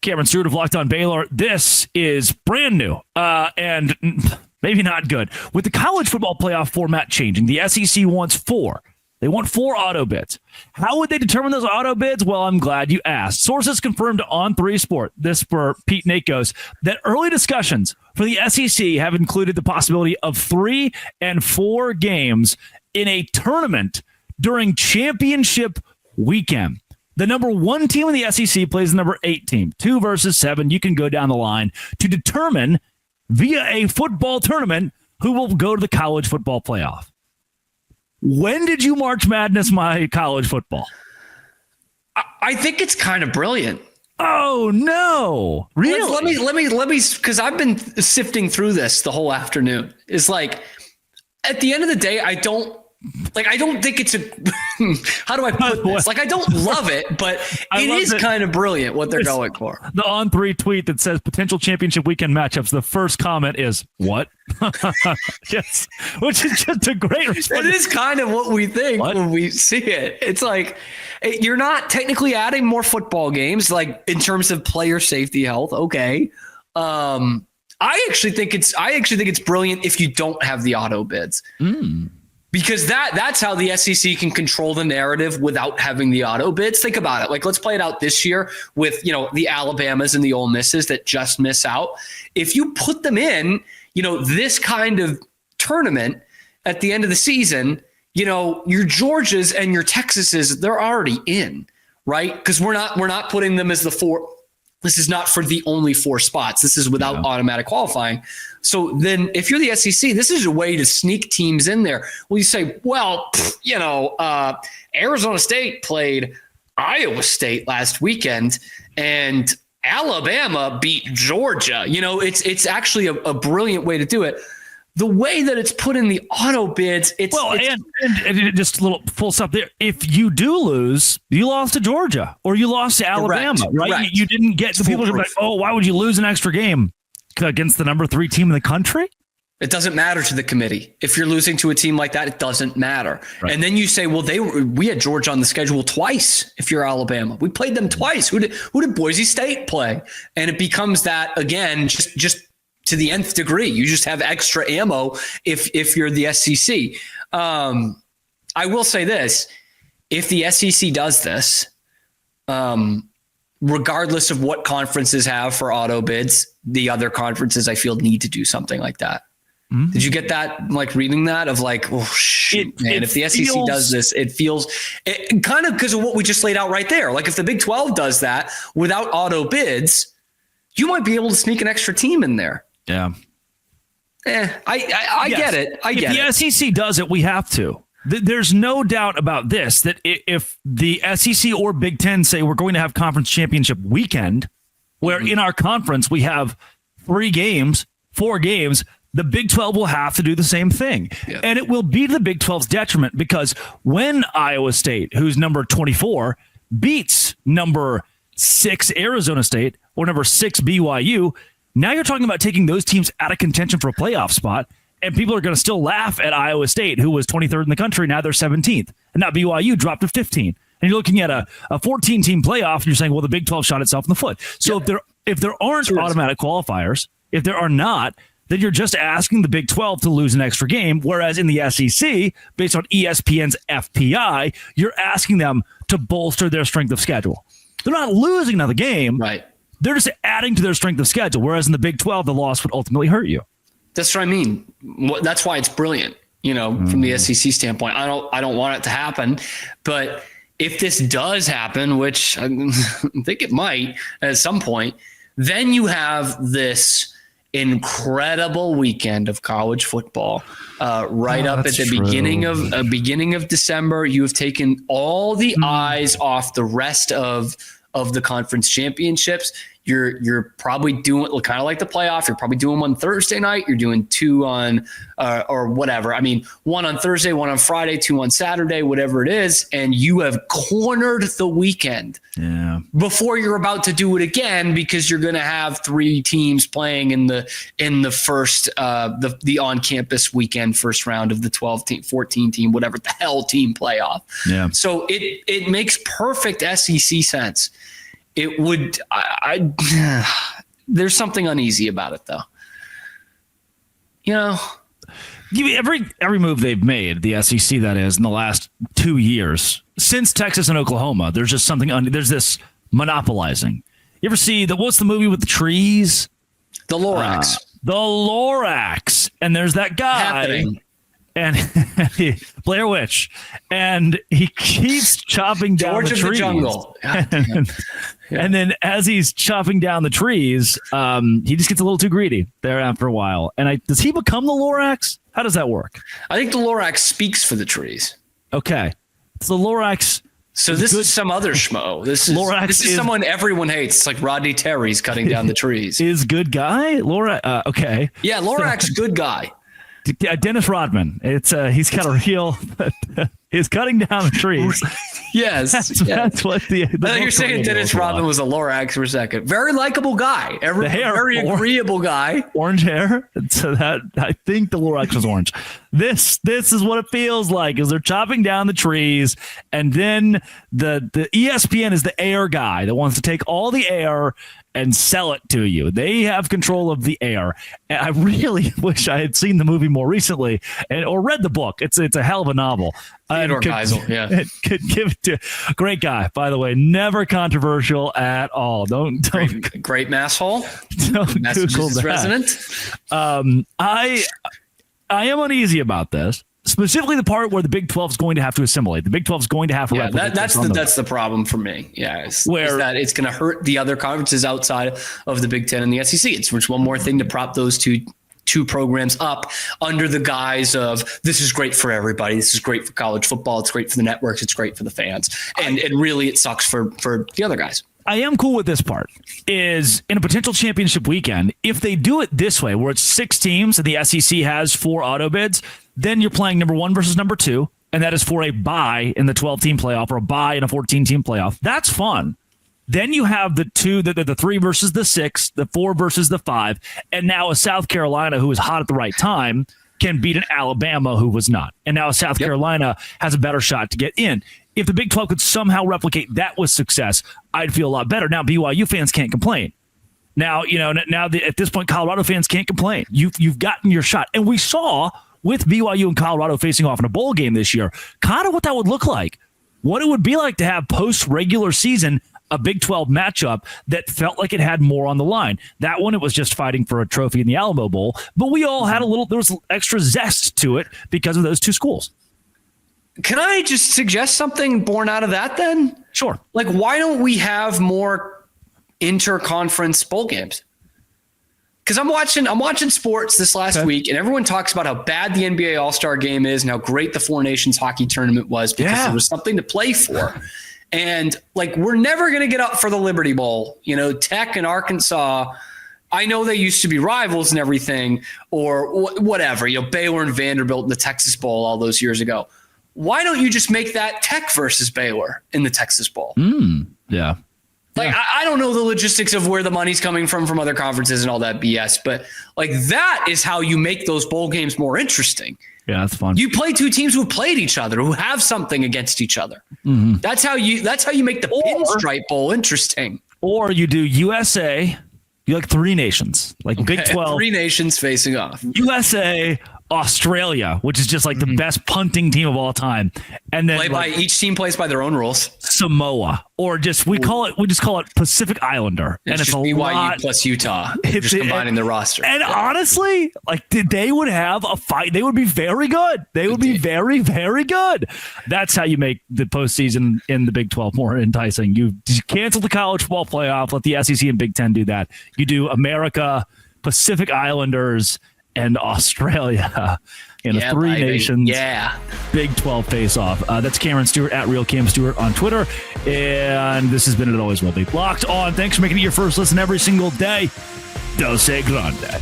Cameron Stewart of Locked On Baylor. This is brand new and maybe not good. With the college football playoff format changing, the SEC wants 4. They want 4 auto bids. How would they determine those auto bids? Well, I'm glad you asked. Sources confirmed to On3 Sport, this for Pete Nakos, that early discussions for the SEC have included the possibility of 3 and 4 games in a tournament during championship weekend. The number 1 team in the SEC plays the number 8 team. 2 versus 7. You can go down the line to determine via a football tournament who will go to the college football playoff. When did you March Madness my college football? I think it's kind of brilliant. Oh no! Really? Let me, because I've been sifting through this the whole afternoon. It's like, at the end of the day, I don't think it's a, how do I put this? Like, I don't love it, but it is kind of brilliant what they're going for. The On3 tweet that says potential championship weekend matchups. The first comment is, what? Yes, which is just a great response. It is kind of what we think when we see it. It's like, you're not technically adding more football games, like in terms of player safety health. Okay. I actually think it's brilliant if you don't have the auto bids. Because that's how the SEC can control the narrative without having the auto bids. Think about it. Like, let's play it out this year with, the Alabamas and the Ole Misses that just miss out. If you put them in, this kind of tournament at the end of the season, your Georgias and your Texases, they're already in, right? Because we're not putting them as the 4. This is not for the only 4 spots. This is without automatic qualifying. So then if you're the SEC, this is a way to sneak teams in there. Well, you say, Arizona State played Iowa State last weekend and Alabama beat Georgia. It's actually a brilliant way to do it. The way that it's put in the auto bids, and just a little full stop there. If you do lose, you lost to Georgia or you lost to Alabama, right? Correct. You didn't get the people who are like, oh, why would you lose an extra game against the number 3 team in the country? It doesn't matter to the committee. If you're losing to a team like that, it doesn't matter. Right. And then you say, well, we had Georgia on the schedule twice. If you're Alabama, we played them twice. Who did Boise State play? And it becomes that again, just to the nth degree. You just have extra ammo if you're the SEC. I will say this: if the SEC does this, regardless of what conferences have for auto bids, the other conferences I feel need to do something like that. Mm-hmm. Did you get that? Like reading that of like, oh shoot, man! If the SEC does this, it feels kind of because of what we just laid out right there. Like if the Big 12 does that without auto bids, you might be able to sneak an extra team in there. Yeah. I get it. If the SEC does it, we have to. There's no doubt about this, that if the SEC or Big Ten say we're going to have conference championship weekend, where in our conference we have 4 games, the Big 12 will have to do the same thing. Yeah. And it will be to the Big 12's detriment because when Iowa State, who's number 24, beats number 6 Arizona State or number 6 BYU, now you're talking about taking those teams out of contention for a playoff spot, and people are going to still laugh at Iowa State, who was 23rd in the country. Now they're 17th. And now BYU dropped to 15. And you're looking at a 14-team playoff, and you're saying, well, the Big 12 shot itself in the foot. So if there aren't automatic qualifiers, if there are not, then you're just asking the Big 12 to lose an extra game, whereas in the SEC, based on ESPN's FPI, you're asking them to bolster their strength of schedule. They're not losing another game. Right. They're just adding to their strength of schedule, whereas in the Big 12, the loss would ultimately hurt you. That's what I mean. That's why it's brilliant, from the SEC standpoint. I don't want it to happen, but if this does happen, which I think it might at some point, then you have this incredible weekend of college football right up at the beginning of December. You have taken all the eyes off the rest of the conference championships. You're probably doing kind of like the playoff. You're probably doing one Thursday night. You're doing 2 on or whatever. I mean, 1 on Thursday, 1 on Friday, 2 on Saturday, whatever it is. And you have cornered the weekend before you're about to do it again, because you're going to have 3 teams playing in the first the on-campus weekend first round of the 12 team, 14 team, whatever the hell team playoff. Yeah. So it makes perfect SEC sense. it would. There's something uneasy about it, though. Every move they've made, the SEC that is, in the last 2 years since Texas and Oklahoma, there's just something. There's this monopolizing. You ever see what's the movie with the trees? The Lorax. The Lorax, and there's that guy. Happening. And Blair Witch, and he keeps chopping down the trees. Jungle. And then as he's chopping down the trees, he just gets a little too greedy there after a while. And does he become the Lorax? How does that work? I think the Lorax speaks for the trees. Okay, so the Lorax. So this is some other schmo. This is someone everyone hates. It's like Rodney Terry's cutting down the trees. Is good guy okay? Yeah, Lorax, good guy. Dennis Rodman. He's got a real. He's cutting down the trees. Yes, that's what the you're saying. Dennis Rodman was a Lorax for a second. Very likable guy. Very agreeable guy. Orange hair. So that I think the Lorax was orange. This is what it feels like. Is they're chopping down the trees, and then the ESPN is the air guy that wants to take all the air and sell it to you. They have control of the air. And I really wish I had seen the movie more recently or read the book. It's a hell of a novel. Theodore Geisel, yeah. Could give it to great guy, by the way. Never controversial at all. Don't great mass hole. Don't Google that. Resident. I am uneasy about this. Specifically, the part where the Big 12 is going to have to assimilate. The Big 12 is going to have to replicate. That's the problem for me. Yeah, is that it's going to hurt the other conferences outside of the Big 10 and the SEC. It's just one more thing to prop those two programs up under the guise of this is great for everybody. This is great for college football. It's great for the networks. It's great for the fans. And really, it sucks for the other guys. I am cool with this part is in a potential championship weekend. If they do it this way, where it's 6 teams and the SEC has 4 auto bids, then you're playing number 1 versus number 2. And that is for a bye in the 12-team playoff or a bye in a 14-team playoff. That's fun. Then you have the 3 versus the 6, the 4 versus the 5. And now a South Carolina who is hot at the right time can beat an Alabama who was not. And now South Carolina has a better shot to get in. If the Big 12 could somehow replicate that with success, I'd feel a lot better. Now, BYU fans can't complain. Now, at this point, Colorado fans can't complain. You've gotten your shot. And we saw with BYU and Colorado facing off in a bowl game this year, kind of what that would look like. What it would be like to have post-regular season a Big 12 matchup that felt like it had more on the line. That one, it was just fighting for a trophy in the Alamo Bowl. But we all had there was extra zest to it because of those two schools. Can I just suggest something born out of that then? Sure. Like, why don't we have more inter-conference bowl games? Because I'm watching sports this last week, and everyone talks about how bad the NBA All-Star Game is and how great the Four Nations hockey tournament was because there was something to play for. And like, we're never going to get up for the Liberty Bowl. Tech and Arkansas, I know they used to be rivals and everything, or whatever. Baylor and Vanderbilt in the Texas Bowl all those years ago. Why don't you just make that Tech versus Baylor in the Texas Bowl? Yeah. I don't know the logistics of where the money's coming from other conferences and all that BS, but like, that is how you make those bowl games more interesting. Yeah, that's fun. You play 2 teams who played each other, who have something against each other. Mm-hmm. That's how you make the Pinstripe Bowl interesting. Or you do USA, you like 3 nations, like Big 12. 3 nations facing off. USA, Australia, which is just like the best punting team of all time, and then each team plays by their own rules. Samoa, or we just call it Pacific Islander, and it's a BYU lot plus Utah. Just combining the roster. And honestly, they would have a fight. They would be very good. They would be very, very good. That's how you make the postseason in the Big 12 more enticing. You cancel the college football playoff. Let the SEC and Big 10 do that. You do America, Pacific Islanders, and Australia in a 3 nations Big 12 face-off. That's Cameron Stewart at Real Cam Stewart on Twitter. And this has been It Always Will Be. Locked On. Thanks for making it your first listen every single day. Dose Grande.